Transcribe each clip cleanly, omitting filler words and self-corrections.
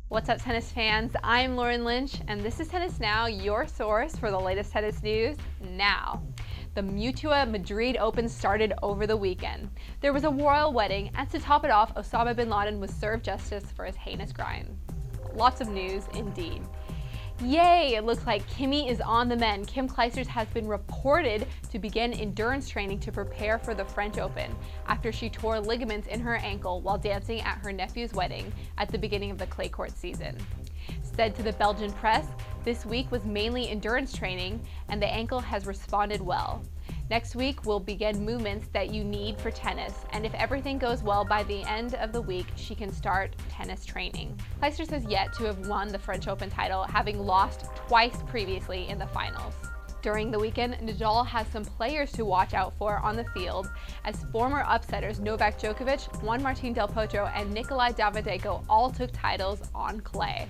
What's up, tennis fans? I'm Lauren Lynch, and this is Tennis Now, your source for the latest tennis news now. The Mutua Madrid Open started over the weekend. There was a royal wedding, and to top it off, Osama bin Laden was served justice for his heinous crime. Lots of news indeed. Yay! It looks like Kimmy is on the mend. Kim Clijsters has been reported to begin endurance training to prepare for the French Open after she tore ligaments in her ankle while dancing at her nephew's wedding at the beginning of the clay court season. Said to the Belgian press, this week was mainly endurance training and the ankle has responded well. Next week will begin movements that you need for tennis, and if everything goes well by the end of the week, she can start tennis training. Clijsters has yet to have won the French Open title, having lost twice previously in the finals. During the weekend, Nadal has some players to watch out for on the field, as former upsetters Novak Djokovic, Juan Martín del Potro, and Nikolai Davydenko all took titles on clay.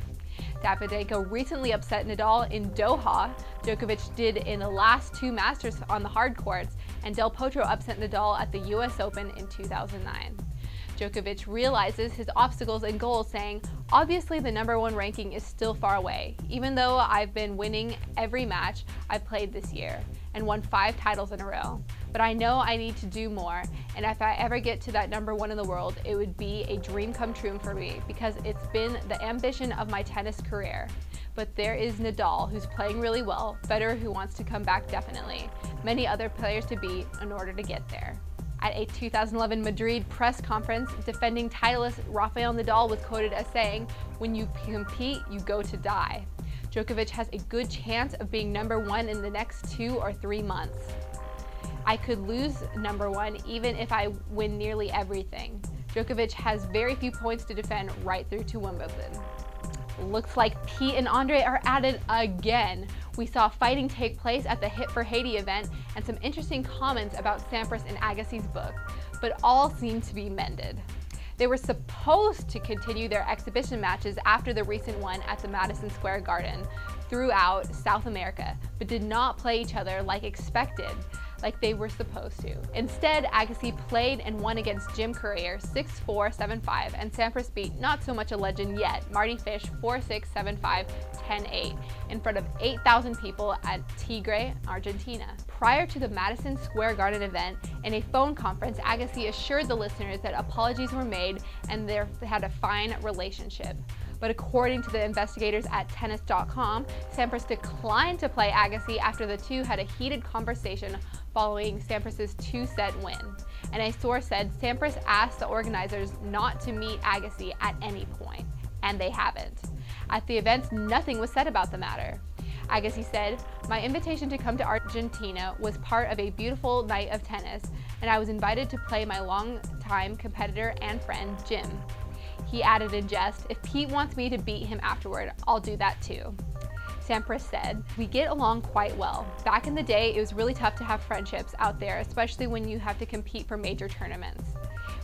Davydenko recently upset Nadal in Doha. Djokovic did in the last two Masters on the hard courts, and Del Potro upset Nadal at the US Open in 2009. Djokovic realizes his obstacles and goals, saying, "Obviously the #1 ranking is still far away, even though I've been winning every match I've played this year and won 5 titles in a row. But I know I need to do more, and if I ever get to that #1 in the world, it would be a dream come true for me because it's been the ambition of my tennis career. But there is Nadal, who's playing really well, Federer, who wants to come back definitely, many other players to beat in order to get there." At a 2011 Madrid press conference, defending titleist Rafael Nadal was quoted as saying, "When you compete, you go to die." Djokovic has a good chance of being #1 in the next 2 or 3 months. "I could lose #1 even if I win nearly everything." Djokovic has very few points to defend right through to Wimbledon. Looks like Pete and Andre are at it again. We saw fighting take place at the Hit for Haiti event and some interesting comments about Sampras and Agassi's book, but all seem to be mended. They were supposed to continue their exhibition matches after the recent one at the Madison Square Garden throughout South America, but did not play each other like expected, like they were supposed to. Instead, Agassi played and won against Jim Courier 6-4, 7-5, and Sampras beat not so much a legend yet, Marty Fish 4-6, 7-5, 10-8, in front of 8,000 people at Tigre, Argentina. Prior to the Madison Square Garden event, in a phone conference, Agassi assured the listeners that apologies were made and they had a fine relationship. But according to the investigators at tennis.com, Sampras declined to play Agassi after the two had a heated conversation following Sampras' 2-set win. And a source said Sampras asked the organizers not to meet Agassi at any point, and they haven't. At the events, nothing was said about the matter. Agassi said, "My invitation to come to Argentina was part of a beautiful night of tennis, and I was invited to play my longtime competitor and friend, Jim." He added in jest, "If Pete wants me to beat him afterward, I'll do that too." Sampras said, "We get along quite well. Back in the day, it was really tough to have friendships out there, especially when you have to compete for major tournaments.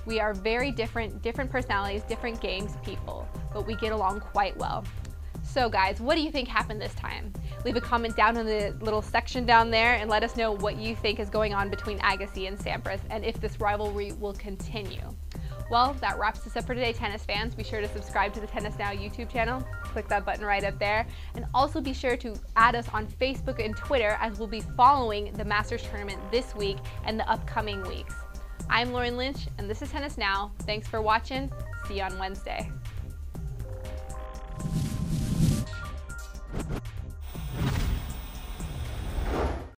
We are very different personalities, different games people, but we get along quite well." So guys, what do you think happened this time? Leave a comment down in the little section down there and let us know what you think is going on between Agassi and Sampras and if this rivalry will continue. Well, that wraps us up for today, tennis fans. Be sure to subscribe to the Tennis Now YouTube channel. Click that button right up there. And also be sure to add us on Facebook and Twitter, as we'll be following the Masters tournament this week and the upcoming weeks. I'm Lauren Lynch, and this is Tennis Now. Thanks for watching. See you on Wednesday.